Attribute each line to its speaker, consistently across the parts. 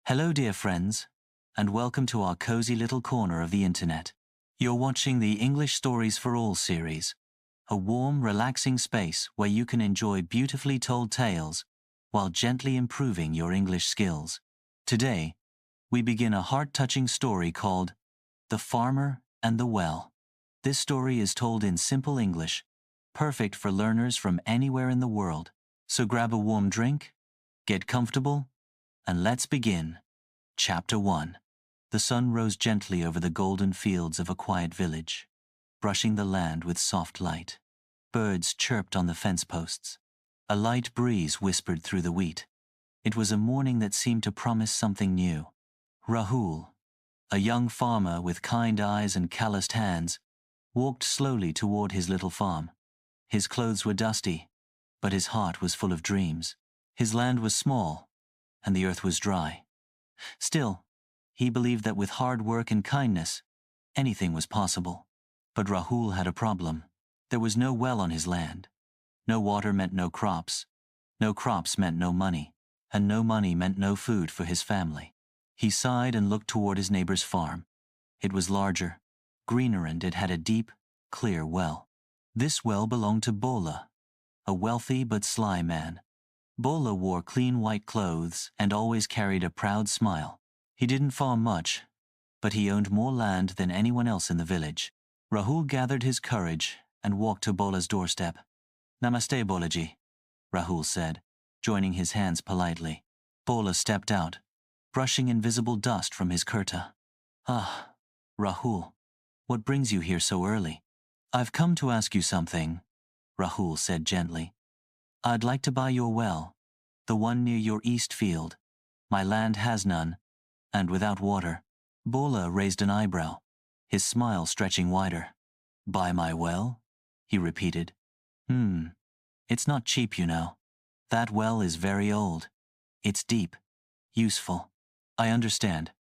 Speaker 1: Hello, dear friends, and welcome to our cozy little corner of the internet. You're watching the English Stories for All series, a warm, relaxing space where you can enjoy beautifully told tales while gently improving your English skills. Today, we begin a heart-touching story called The Farmer and the Well. This story is told in simple English, perfect for learners from anywhere in the world. So grab a warm drink, get comfortable, and let's begin. Chapter 1. The sun rose gently over the golden fields of a quiet village, brushing the land with soft light. Birds chirped on the fence posts. A light breeze whispered through the wheat. It was a morning that seemed to promise something new. Rahul, a young farmer with kind eyes and calloused hands, walked slowly toward his little farm. His clothes were dusty, but his heart was full of dreams. His land was small, and the earth was dry. Still, he believed that with hard work and kindness, anything was possible. But Rahul had a problem. There was no well on his land. No water meant no crops. No crops meant no money. And no money meant no food for his family. He sighed and looked toward his neighbor's farm. It was larger, greener, and it had a deep, clear well. This well belonged to Bola, a wealthy but sly man. Bola wore clean white clothes and always carried a proud smile. He didn't farm much, but he owned more land than anyone else in the village. Rahul gathered his courage and walked to Bola's doorstep. "Namaste, Bolaji," Rahul said, joining his hands politely. Bola stepped out, brushing invisible dust from his kurta. "Ah, Rahul, what brings you here so early?" "I've come to ask you something," Rahul said gently. "I'd like to buy your well, the one near your east field. My land has none, and without water." Bola raised an eyebrow, his smile stretching wider. "Buy my well?" he repeated. It's not cheap, you know. That well is very old. It's deep, useful." "I understand,"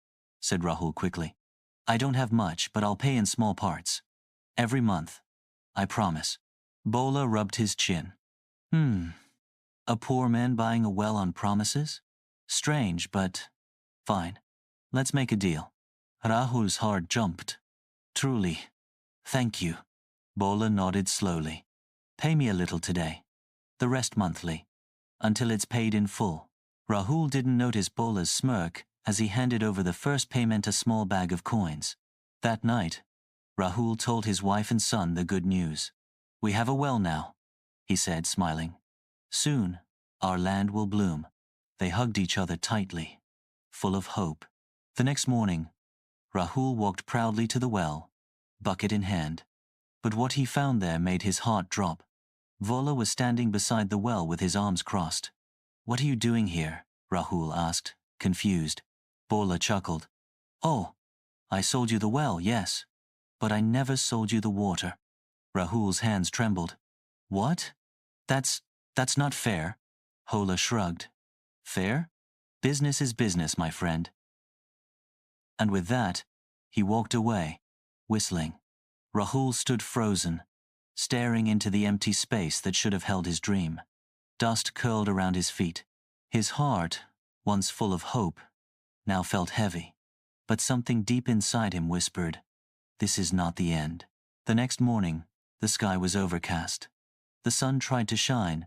Speaker 1: said Rahul quickly. "I don't have much, but I'll pay in small parts. Every month. I promise." Bola rubbed his chin. A poor man buying a well on promises? Strange, but fine. Let's make a deal." Rahul's heart jumped. "Truly. Thank you." Bola nodded slowly. "Pay me a little today. The rest monthly. Until it's paid in full." Rahul didn't notice Bola's smirk as he handed over the first payment, a small bag of coins. That night, Rahul told his wife and son the good news. "We have a well now," he said, smiling. "Soon, our land will bloom." They hugged each other tightly, full of hope. The next morning, Rahul walked proudly to the well, bucket in hand. But what he found there made his heart drop. Vola was standing beside the well with his arms crossed. "What are you doing here?" Rahul asked, confused. Bola chuckled. "Oh, I sold you the well, yes, but I never sold you the water." Rahul's hands trembled. "What? That's not fair." Bola shrugged. "Fair? Business is business, my friend." And with that, he walked away, whistling. Rahul stood frozen, staring into the empty space that should have held his dream. Dust curled around his feet. His heart, once full of hope, now felt heavy. But something deep inside him whispered, "This is not the end." The next morning, the sky was overcast. The sun tried to shine,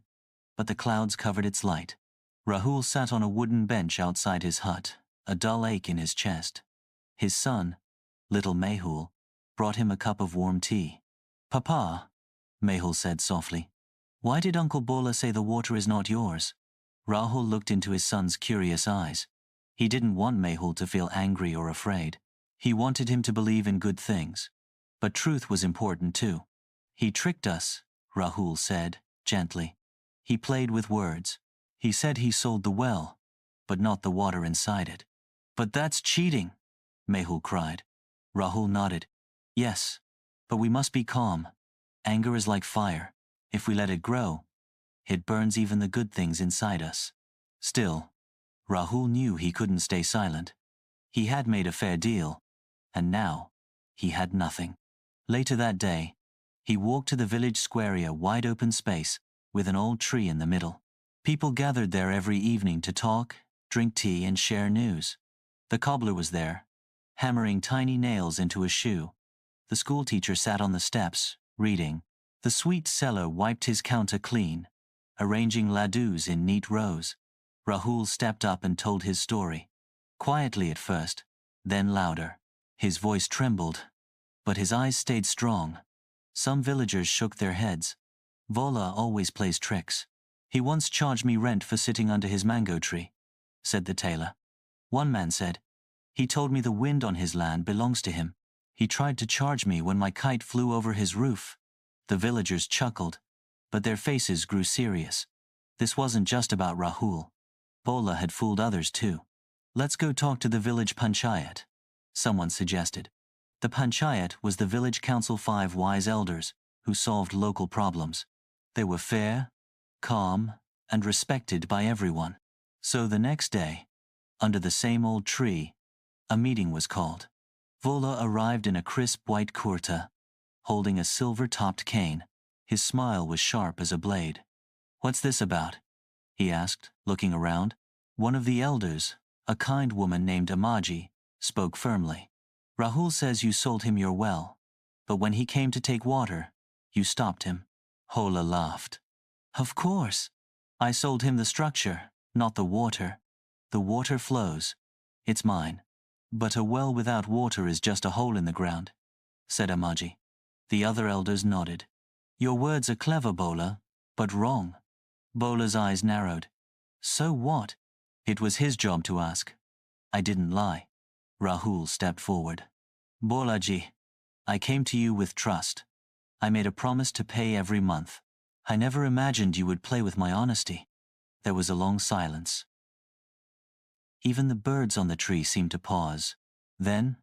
Speaker 1: but the clouds covered its light. Rahul sat on a wooden bench outside his hut, a dull ache in his chest. His son, little Mehul, brought him a cup of warm tea. "Papa," Mehul said softly, "why did Uncle Bola say the water is not yours?" Rahul looked into his son's curious eyes. He didn't want Mehul to feel angry or afraid. He wanted him to believe in good things. But truth was important too. "He tricked us," Rahul said, gently. "He played with words. He said he sold the well, but not the water inside it." "But that's cheating," Mehul cried. Rahul nodded. "Yes, but we must be calm. Anger is like fire. If we let it grow, it burns even the good things inside us." Still, Rahul knew he couldn't stay silent. He had made a fair deal, and now he had nothing. Later that day, he walked to the village square, a wide open space with an old tree in the middle. People gathered there every evening to talk, drink tea, and share news. The cobbler was there, hammering tiny nails into a shoe. The schoolteacher sat on the steps, reading. The sweet seller wiped his counter clean, arranging ladoos in neat rows. Rahul stepped up and told his story. Quietly at first, then louder. His voice trembled, but his eyes stayed strong. Some villagers shook their heads. Vola always plays tricks. He once charged me rent for sitting under his mango tree, said the tailor. One man said, he told me the wind on his land belongs to him. He tried to charge me when my kite flew over his roof. The villagers chuckled, but their faces grew serious. This wasn't just about Rahul. Vola had fooled others too. Let's go talk to the village panchayat, someone suggested. The panchayat was the village council 5 wise elders who solved local problems. They were fair, calm, and respected by everyone. So the next day, under the same old tree, a meeting was called. Vola arrived in a crisp white kurta, holding a silver-topped cane. His smile was sharp as a blade. What's this about? He asked, looking around. One of the elders, a kind woman named Amaji, spoke firmly. Rahul says you sold him your well, but when he came to take water, you stopped him. Vola laughed. Of course. I sold him the structure, not the water. The water flows. It's mine. But a well without water is just a hole in the ground, said Amaji. The other elders nodded. Your words are clever, Vola, but wrong. Vola's eyes narrowed. So what? It was his job to ask. I didn't lie. Rahul stepped forward. Bolaji, I came to you with trust. I made a promise to pay every month. I never imagined you would play with my honesty. There was a long silence. Even the birds on the tree seemed to pause. Then,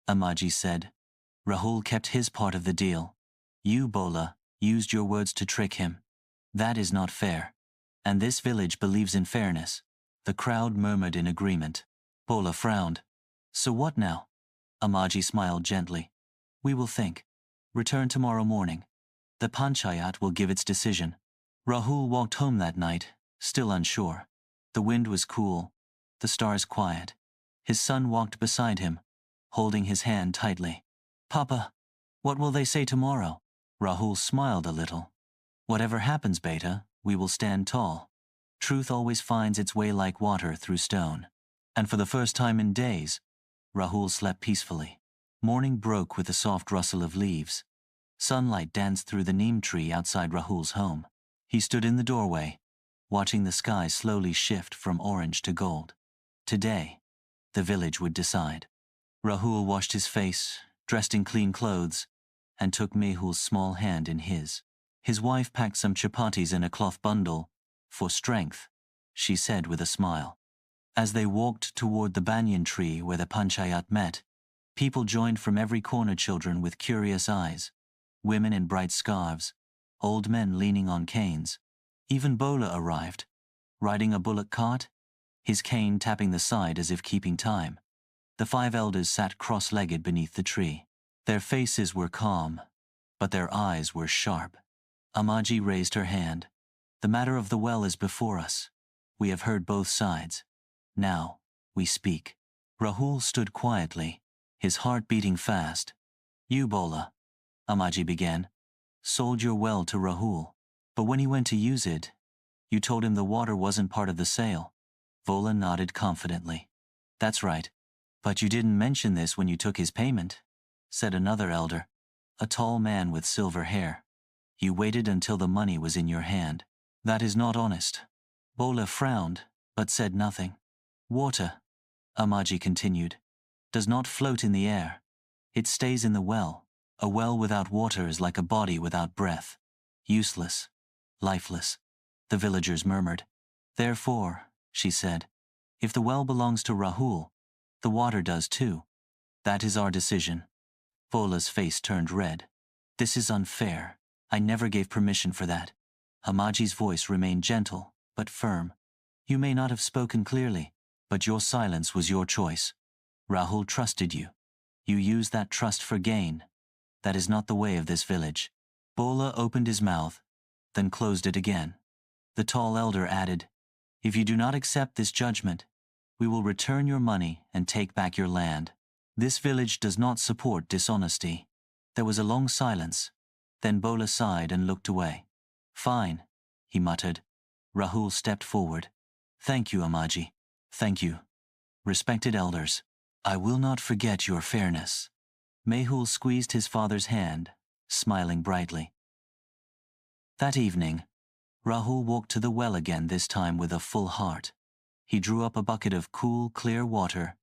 Speaker 1: Amaji said, Rahul kept his part of the deal. You, Vola, used your words to trick him. That is not fair. And this village believes in fairness. The crowd murmured in agreement. Vola frowned. So what now? Amaji smiled gently. We will think. Return tomorrow morning. The panchayat will give its decision. Rahul walked home that night, still unsure. The wind was cool, the stars quiet. His son walked beside him, holding his hand tightly. Papa, what will they say tomorrow? Rahul smiled a little. Whatever happens, beta, we will stand tall. Truth always finds its way like water through stone. And for the first time in days, Rahul slept peacefully. Morning broke with the soft rustle of leaves. Sunlight danced through the neem tree outside Rahul's home. He stood in the doorway, watching the sky slowly shift from orange to gold. Today, the village would decide. Rahul washed his face, dressed in clean clothes, and took Mehul's small hand in his. His wife packed some chapatis in a cloth bundle, for strength, she said with a smile. As they walked toward the banyan tree where the panchayat met, people joined from every corner, children with curious eyes, women in bright scarves, old men leaning on canes. Even Vola arrived, riding a bullock cart, his cane tapping the side as if keeping time. The 5 elders sat cross-legged beneath the tree. Their faces were calm, but their eyes were sharp. Amaji raised her hand. The matter of the well is before us. We have heard both sides. Now, we speak. Rahul stood quietly, his heart beating fast. You, Vola, Amaji began, sold your well to Rahul. But when he went to use it, you told him the water wasn't part of the sale. Vola nodded confidently. That's right. But you didn't mention this when you took his payment, said another elder, a tall man with silver hair. You waited until the money was in your hand. That is not honest. Vola frowned, but said nothing. Water, Amaji continued, does not float in the air. It stays in the well. A well without water is like a body without breath. Useless. Lifeless. The villagers murmured. Therefore, she said, if the well belongs to Rahul, the water does too. That is our decision. Vola's face turned red. This is unfair. I never gave permission for that. Amaji's voice remained gentle, but firm. You may not have spoken clearly, but your silence was your choice. Rahul trusted you. You used that trust for gain. That is not the way of this village. Vola opened his mouth, then closed it again. The tall elder added, if you do not accept this judgment, We will return your money and take back your land. This village does not support dishonesty." There was a long silence. Then Bola sighed and looked away. "Fine," he muttered. Rahul stepped forward. "Thank you, Amaji. Thank you. Respected elders, I will not forget your fairness." Mehul squeezed his father's hand, smiling brightly. That evening, Rahul walked to the well again, this time with a full heart. He drew up a bucket of cool, clear water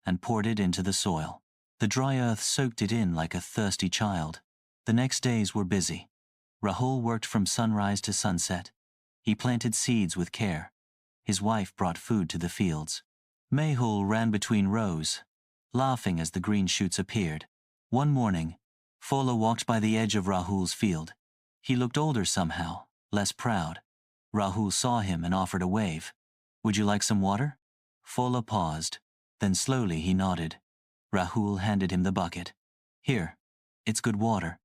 Speaker 1: and poured it into the soil. The dry earth soaked it in like a thirsty child. The next days were busy. Rahul worked from sunrise to sunset. He planted seeds with care. His wife brought food to the fields. Mehul ran between rows, laughing as the green shoots appeared. One morning, Fola walked by the edge of Rahul's field. He looked older somehow, less proud. Rahul saw him and offered a wave. "Would you like some water?" Fola paused. Then slowly he nodded. Rahul handed him the bucket. "Here, it's good water."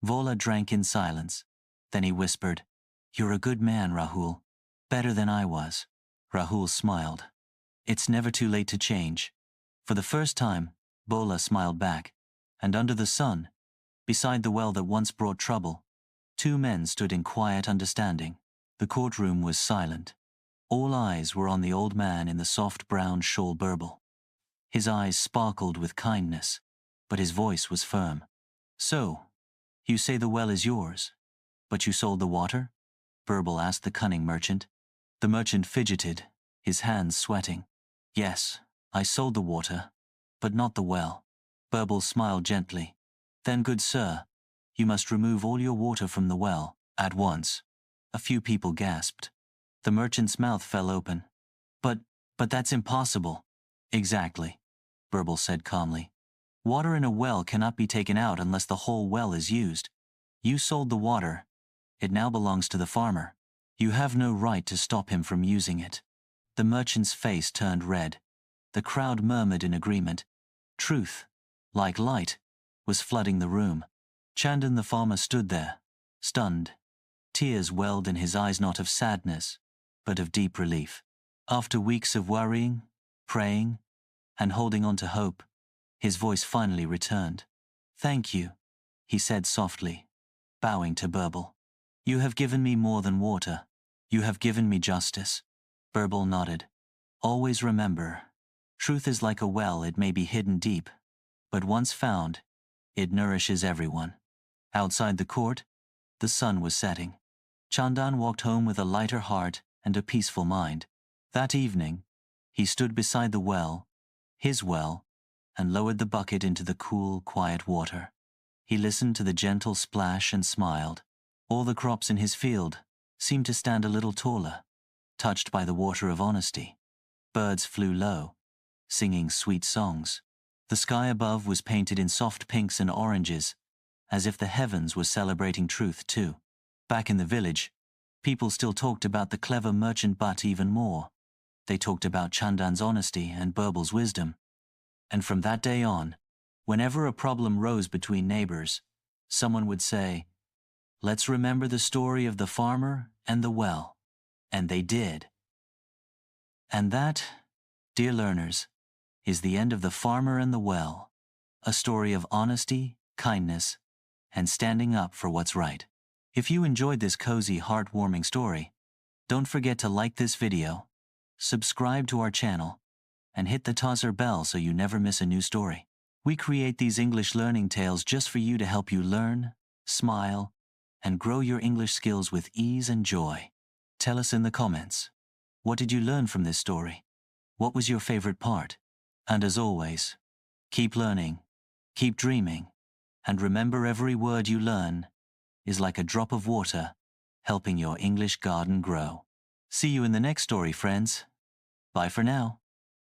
Speaker 1: Vola drank in silence. Then he whispered, "You're a good man, Rahul. Better than I was." Rahul smiled. "It's never too late to change." For the first time, Bola smiled back. And under the sun, beside the well that once brought trouble, two men stood in quiet understanding. The courtroom was silent. All eyes were on the old man in the soft brown shawl Birbal. His eyes sparkled with kindness, but his voice was firm. "So, you say the well is yours, but you sold the water?" Birbal asked the cunning merchant. The merchant fidgeted, his hands sweating. "Yes, I sold the water, but not the well." Birbal smiled gently. "Then, good sir, you must remove all your water from the well, at once." A few people gasped. The merchant's mouth fell open. But that's impossible." "Exactly," Birbal said calmly. "Water in a well cannot be taken out unless the whole well is used. You sold the water. It now belongs to the farmer. You have no right to stop him from using it." The merchant's face turned red. The crowd murmured in agreement. Truth, like light, was flooding the room. Chandan the farmer stood there, stunned. Tears welled in his eyes, not of sadness, but of deep relief. After weeks of worrying, praying, and holding on to hope, his voice finally returned. "Thank you," he said softly, bowing to Birbal. "You have given me more than water. You have given me justice." Birbal nodded. "Always remember, truth is like a well. It may be hidden deep, but once found, it nourishes everyone." Outside the court, the sun was setting. Chandan walked home with a lighter heart and a peaceful mind. That evening, he stood beside the well, his well, and lowered the bucket into the cool, quiet water. He listened to the gentle splash and smiled. All the crops in his field seemed to stand a little taller, touched by the water of honesty. Birds flew low, singing sweet songs. The sky above was painted in soft pinks and oranges, as if the heavens were celebrating truth too. Back in the village, people still talked about the clever merchant, but even more, they talked about Chandan's honesty and Birbal's wisdom. And from that day on, whenever a problem rose between neighbors, someone would say, "Let's remember the story of the farmer and the well." And they did. And that, dear learners, is the end of The Farmer and the Well, a story of honesty, kindness, and standing up for what's right. If you enjoyed this cozy, heartwarming story, don't forget to like this video, subscribe to our channel, and hit the buzzer bell so you never miss a new story. We create these English learning tales just for you to help you learn, smile, and grow your English skills with ease and joy. Tell us in the comments, what did you learn from this story? What was your favorite part? And as always, keep learning, keep dreaming, and remember, every word you learn is like a drop of water helping your English garden grow. See you in the next story, friends. Bye for now.